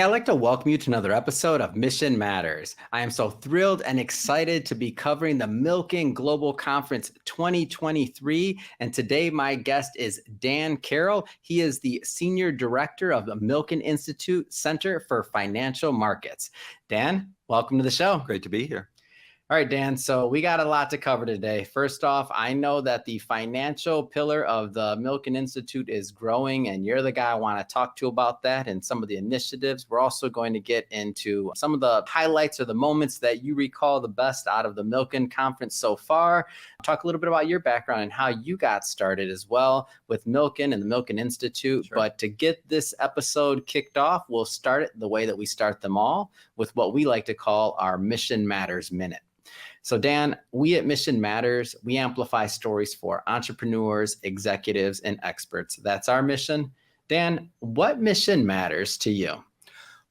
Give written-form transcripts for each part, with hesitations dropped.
Hey, I'd like to welcome you to another episode of Mission Matters. I am so thrilled and excited to be covering the Milken Global Conference 2023. And today, my guest is Dan Carol. He is the Senior Director of the Milken Institute Center for Financial Markets. Dan, welcome to the show. Great to be here. All right, Dan, so we got a lot to cover today. First off, I know that the financial pillar of the Milken Institute is growing, and you're the guy I want to talk to about that and some of the initiatives. We're also going to get into some of the highlights or the moments that you recall the best out of the Milken Conference so far. Talk a little bit about your background and how you got started as well with Milken and the Milken Institute. Sure. But to get this episode kicked off, we'll start it the way that we start them all, with what we like to call our Mission Matters Minute. So Dan, we at Mission Matters, we amplify stories for entrepreneurs, executives, and experts. That's our mission. Dan, what mission matters to you?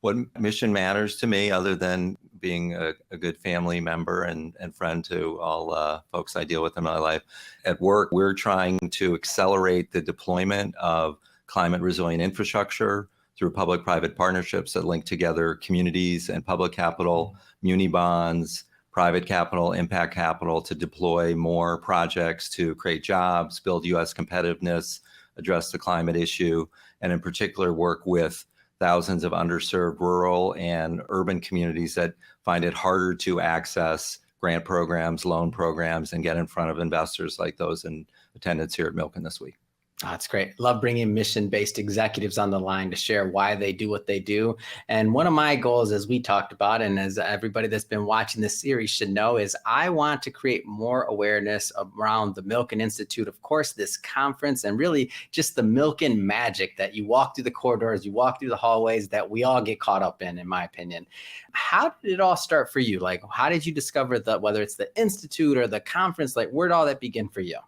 What mission matters to me, other than being a good family member and friend to all folks I deal with in my life? At work, we're trying to accelerate the deployment of climate resilient infrastructure through public-private partnerships that link together communities and public capital, muni bonds, private capital, impact capital, to deploy more projects to create jobs, build U.S. competitiveness, address the climate issue, and in particular work with thousands of underserved rural and urban communities that find it harder to access grant programs, loan programs, and get in front of investors like those in attendance here at Milken this week. Oh, that's great. Love bringing mission-based executives on the line to share why they do what they do. And one of my goals, as we talked about, and as everybody that's been watching this series should know, is I want to create more awareness around the Milken Institute, of course, this conference, and really just the Milken magic that you walk through the corridors, you walk through the hallways that we all get caught up in my opinion. How did it all start for you? Like, how did you discover that, whether it's the Institute or the conference, like where did all that begin for you?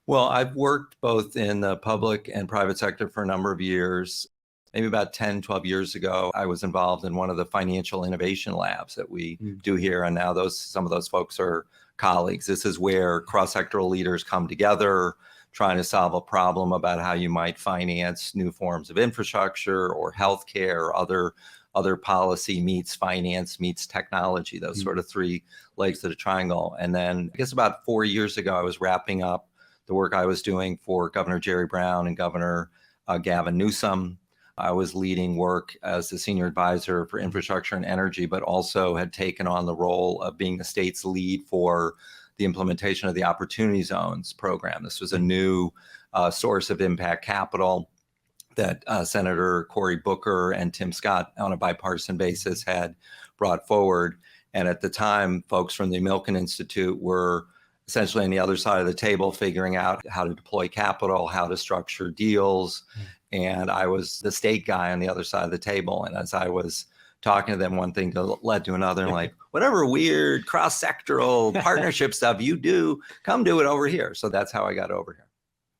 Well, I've worked both in the public and private sector for a number of years. Maybe about 10, 12 years ago, I was involved in one of the financial innovation labs that we do here. And now some of those folks are colleagues. This is where cross-sectoral leaders come together, trying to solve a problem about how you might finance new forms of infrastructure or healthcare or other policy meets finance meets technology, those sort of three legs of the triangle. And then I guess about 4 years ago, I was wrapping up the work I was doing for Governor Jerry Brown and Governor Gavin Newsom. I was leading work as the senior advisor for infrastructure and energy, but also had taken on the role of being the state's lead for the implementation of the Opportunity Zones program. This was a new source of impact capital that Senator Cory Booker and Tim Scott on a bipartisan basis had brought forward. And at the time, folks from the Milken Institute were essentially on the other side of the table, figuring out how to deploy capital, how to structure deals. And I was the state guy on the other side of the table. And as I was talking to them, one thing led to another, and like, whatever weird cross-sectoral partnership stuff you do, come do it over here. So that's how I got over here.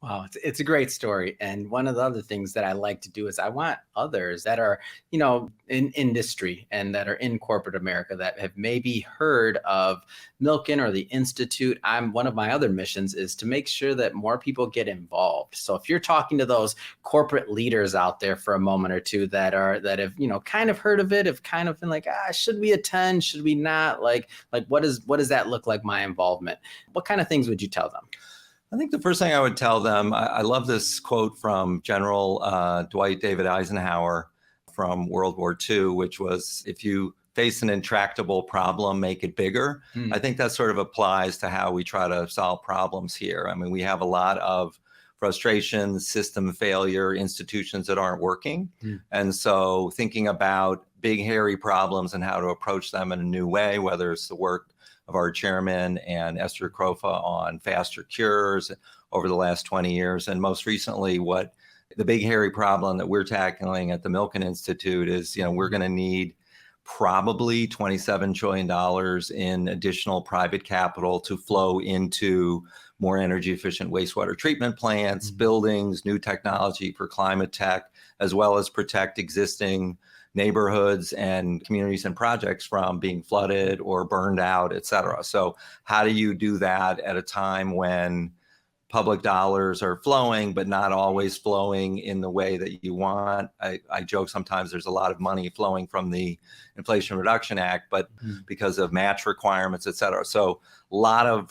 Wow, it's a great story. And one of the other things that I like to do is I want others that are, in industry and that are in corporate America that have maybe heard of Milken or the Institute. One of my other missions is to make sure that more people get involved. So if you're talking to those corporate leaders out there for a moment or two that have, kind of heard of it, have kind of been like, should we attend? Should we not? Like what does that look like, my involvement? What kind of things would you tell them? I think the first thing I would tell them, I love this quote from General Dwight David Eisenhower from World War II, which was, if you face an intractable problem, make it bigger. I think that sort of applies to how we try to solve problems here. I mean, we have a lot of frustration, system failure, institutions that aren't working. And so thinking about big, hairy problems and how to approach them in a new way, whether it's the work of our chairman and Esther Krofa on faster cures over the last 20 years. And most recently, what the big hairy problem that we're tackling at the Milken Institute is, we're going to need probably $27 trillion in additional private capital to flow into more energy efficient wastewater treatment plants, buildings, new technology for climate tech, as well as protect existing neighborhoods and communities and projects from being flooded or burned out, et cetera. So how do you do that at a time when public dollars are flowing, but not always flowing in the way that you want. I joke sometimes there's a lot of money flowing from the Inflation Reduction Act, but because of match requirements, et cetera. So a lot of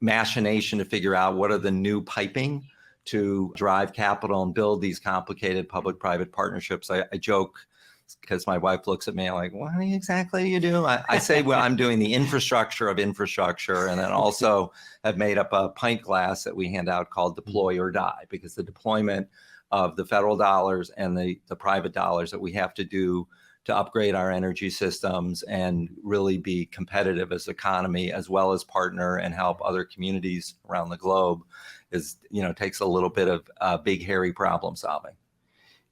machination to figure out what are the new piping to drive capital and build these complicated public-private partnerships. I joke because my wife looks at me like, what exactly do you do? I say, well, I'm doing the infrastructure of infrastructure, and then also have made up a pint glass that we hand out called Deploy or Die, because the deployment of the federal dollars and the private dollars that we have to do to upgrade our energy systems and really be competitive as economy, as well as partner and help other communities around the globe, is, takes a little bit of big, hairy problem solving.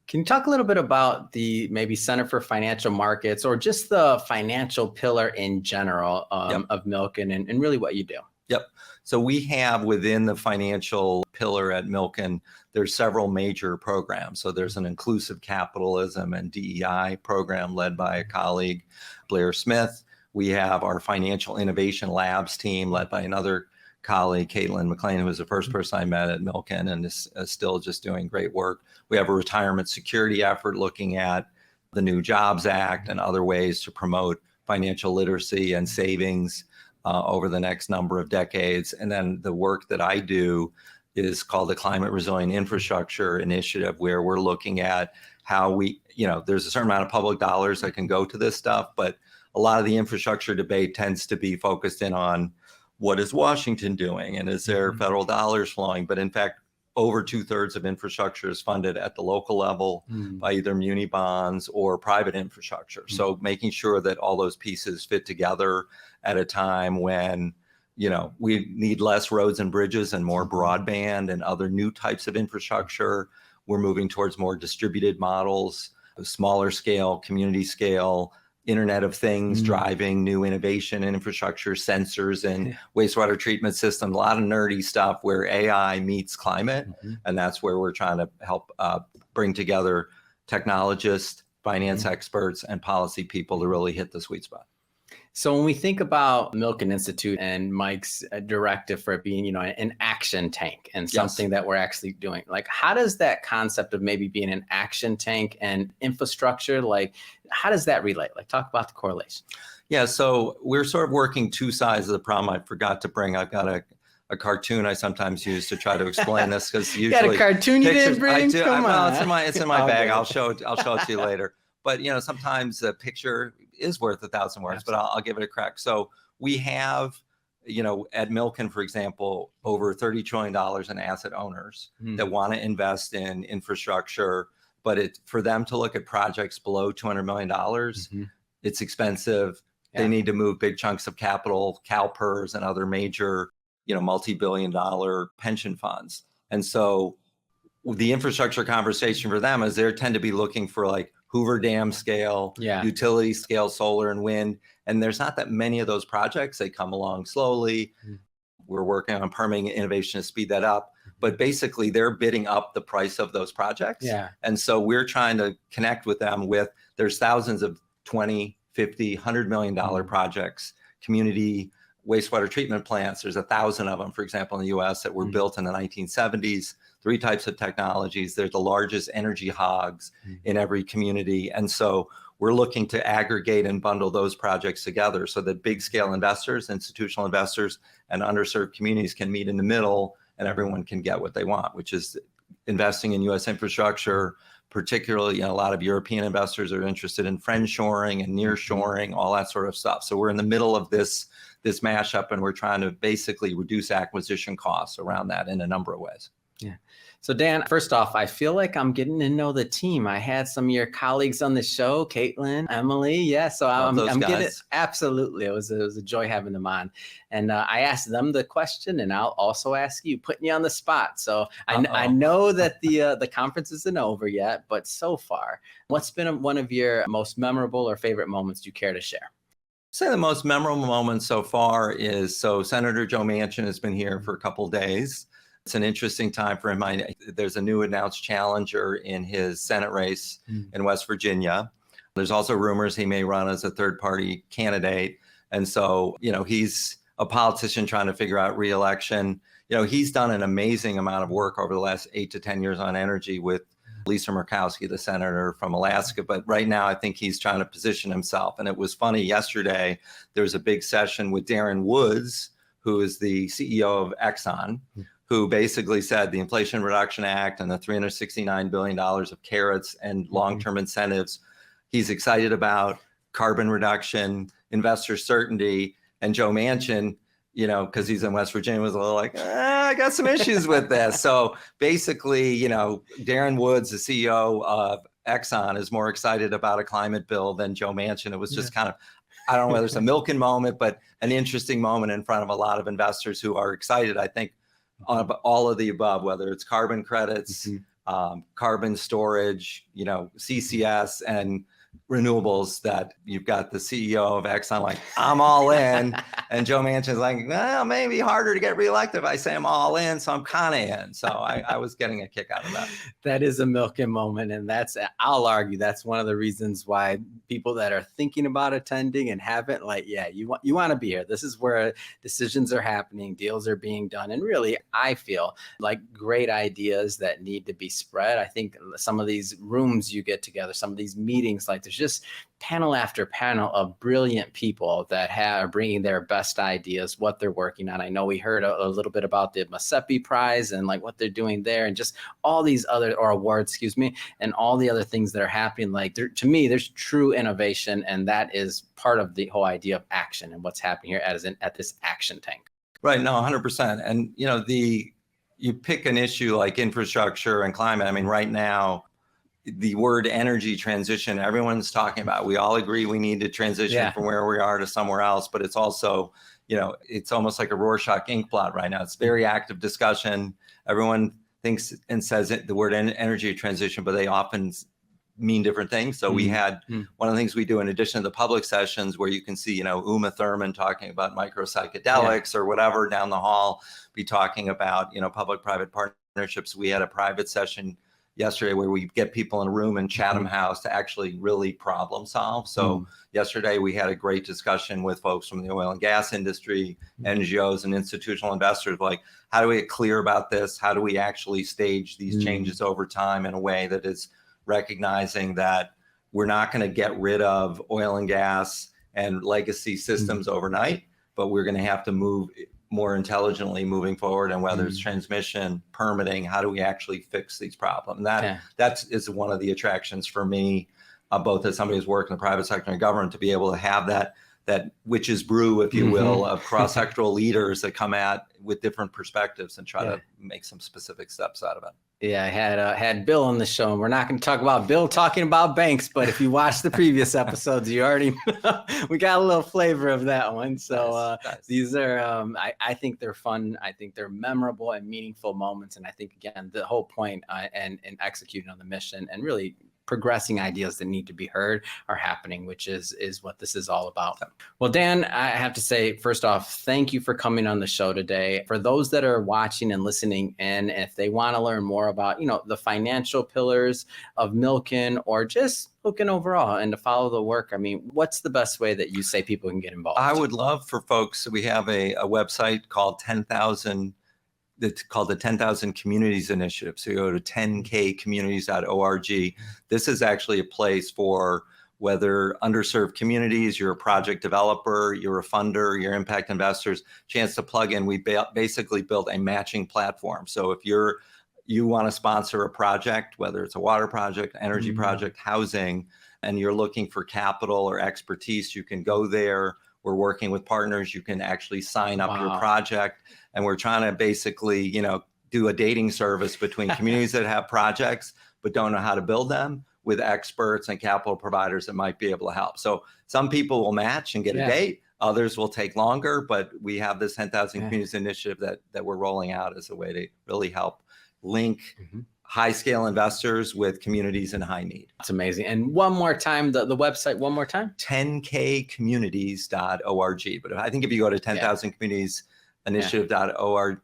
Can you talk a little bit about the maybe Center for Financial Markets, or just the financial pillar in general of Milken, and really what you do? Yep. So we have within the financial pillar at Milken, there's several major programs. So there's an inclusive capitalism and DEI program led by a colleague, Blair Smith. We have our financial innovation labs team led by another colleague, Caitlin McLean, who was the first person I met at Milken and is still just doing great work. We have a retirement security effort looking at the new Jobs Act and other ways to promote financial literacy and savings over the next number of decades. And then the work that I do is called the Climate Resilient Infrastructure Initiative, where we're looking at how we, there's a certain amount of public dollars that can go to this stuff, but a lot of the infrastructure debate tends to be focused in on what is Washington doing and is there federal dollars flowing? But in fact, over 2/3 of infrastructure is funded at the local level by either muni bonds or private infrastructure. So making sure that all those pieces fit together at a time when, we need less roads and bridges and more broadband and other new types of infrastructure. We're moving towards more distributed models, smaller scale, community scale, Internet of Things, driving new innovation in infrastructure, sensors and wastewater treatment systems, a lot of nerdy stuff where AI meets climate. And that's where we're trying to help bring together technologists, finance experts, and policy people to really hit the sweet spot. So when we think about Milken Institute and Mike's directive for it being, an action tank and something that we're actually doing, like, how does that concept of maybe being an action tank and infrastructure, like, how does that relate? Like, talk about the correlation. Yeah, so we're sort of working two sides of the problem. I forgot to bring, I've got a cartoon I sometimes use to try to explain this, because usually you got a cartoon you didn't bring? I do. Come on. It's in my bag. I'll show it to you later. But sometimes a picture is worth 1,000 words. Absolutely. But I'll give it a crack. So we have, at Milken, for example, over $30 trillion in asset owners that want to invest in infrastructure. But for them to look at projects below $200 million, it's expensive. They need to move big chunks of capital, CalPERS and other major, multi-billion-dollar pension funds. And so the infrastructure conversation for them is they tend to be looking for like Hoover Dam scale, utility scale, solar and wind. And there's not that many of those projects. They come along slowly. We're working on permitting innovation to speed that up. But basically, they're bidding up the price of those projects. And so we're trying to connect with them there's thousands of 20, 50, $100 million projects, community wastewater treatment plants. There's 1,000 of them, for example, in the US that were built in the 1970s. 3 types of technologies. They're the largest energy hogs in every community. And so we're looking to aggregate and bundle those projects together so that big scale investors, institutional investors, and underserved communities can meet in the middle and everyone can get what they want, which is investing in US infrastructure. Particularly, a lot of European investors are interested in friendshoring and nearshoring, all that sort of stuff. So we're in the middle of this mashup, and we're trying to basically reduce acquisition costs around that in a number of ways. Yeah. So Dan, first off, I feel like I'm getting to know the team. I had some of your colleagues on the show, Caitlin, Emily. Yeah. So I'm getting it. Absolutely. It was a joy having them on. And I asked them the question, and I'll also ask you, putting you on the spot. So I know that the conference isn't over yet, but so far, what's been one of your most memorable or favorite moments you care to share? Say the most memorable moment so far is, Senator Joe Manchin has been here for a couple of days. It's an interesting time for him. There's a new announced challenger in his Senate race in West Virginia. There's also rumors he may run as a third-party candidate. And so, he's a politician trying to figure out re-election. he's done an amazing amount of work over the last 8 to 10 years on energy with Lisa Murkowski, the senator from Alaska. But right now, I think he's trying to position himself. And it was funny, yesterday, there was a big session with Darren Woods, who is the CEO of Exxon, who basically said the Inflation Reduction Act and the $369 billion of carrots and long-term incentives, he's excited about carbon reduction, investor certainty. And Joe Manchin, because he's in West Virginia, was a little like, I got some issues with this. So basically, Darren Woods, the CEO of Exxon, is more excited about a climate bill than Joe Manchin. It was just kind of, I don't know whether it's a Milken moment, but an interesting moment in front of a lot of investors who are excited, I think, on all of the above, whether it's carbon credits, carbon storage, CCS, and renewables, that you've got the CEO of Exxon like, I'm all in. And Joe Manchin's like, well, maybe harder to get reelected if I say I'm all in, so I'm kind of in. So I was getting a kick out of that. That is a Milken moment. And I'll argue that's one of the reasons why people that are thinking about attending and haven't, you want to be here. This is where decisions are happening, deals are being done. And really, I feel like great ideas that need to be spread. I think some of these rooms you get together, some of these meetings, there's just panel after panel of brilliant people that are bringing their best ideas, what they're working on. I know we heard a little bit about the Masepi Prize and what they're doing there, and just all these other, or awards, and all the other things that are happening. To me, there's true innovation, and that is part of the whole idea of action and what's happening here at this action tank. Right. No, 100%. And, you pick an issue like infrastructure and climate. I mean, right now, the word energy transition, everyone's talking about. We all agree we need to transition from where we are to somewhere else, but it's also, it's almost like a Rorschach ink blot right now. It's very active discussion. Everyone thinks and says the word energy transition, but they often mean different things. So we had one of the things we do in addition to the public sessions, where you can see, Uma Thurman talking about micro psychedelics or whatever down the hall, be talking about, public-private partnerships. We had a private session yesterday where we get people in a room in Chatham House to actually really problem solve. So yesterday we had a great discussion with folks from the oil and gas industry, NGOs and institutional investors, like, how do we get clear about this? How do we actually stage these changes over time in a way that is recognizing that we're not going to get rid of oil and gas and legacy systems overnight, but we're going to have to move more intelligently moving forward, and whether it's transmission, permitting, how do we actually fix these problems? That is one of the attractions for me, both as somebody who's worked in the private sector and government, to be able to have that witch's brew, if you will, of cross-sectoral leaders that come at with different perspectives and try to make some specific steps out of it. Yeah, I had Bill on the show, and we're not going to talk about Bill talking about banks, but if you watch the previous episodes, you already we got a little flavor of that one. So nice. These are, I think they're fun. I think they're memorable and meaningful moments. And I think, again, the whole point and executing on the mission and really progressing ideas that need to be heard are happening, which is what this is all about. Well, Dan, I have to say, first off, thank you for coming on the show today. For those that are watching and listening in, if they want to learn more about, the financial pillars of Milken, or just Milken overall, and to follow the work, I mean, what's the best way that you say people can get involved? I would love for folks, we have a website called 10,000. It's called the 10,000 Communities Initiative. So you go to 10kcommunities.org. This is actually a place for whether underserved communities, you're a project developer, you're a funder, you're impact investors, chance to plug in. We basically built a matching platform. So if you want to sponsor a project, whether it's a water project, energy project, housing, and you're looking for capital or expertise, you can go there. We're working with partners. You can actually sign up your project. And we're trying to basically, do a dating service between communities that have projects but don't know how to build them, with experts and capital providers that might be able to help. So some people will match and get a date. Others will take longer, but we have this 10,000 Communities Initiative that we're rolling out as a way to really help link high-scale investors with communities in high need. That's amazing. And one more time, the website, one more time? 10kcommunities.org. But I think if you go to 10,000communitiesinitiative.org,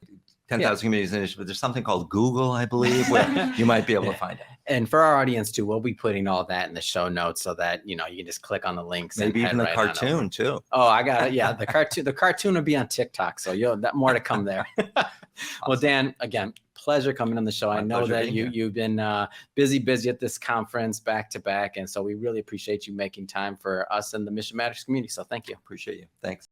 10,000 Communities Initiative, there's something called Google, I believe, where you might be able to find it. And for our audience too, we'll be putting all that in the show notes so that, you can just click on the links. Maybe and even the head right on over. cartoon too. Oh, I got it. Yeah, the cartoon will be on TikTok. So more to come there. Well, Dan, again, pleasure coming on the show. I know that you've been busy at this conference back to back. And so we really appreciate you making time for us and the Mission Matters community. So thank you. Appreciate you. Thanks.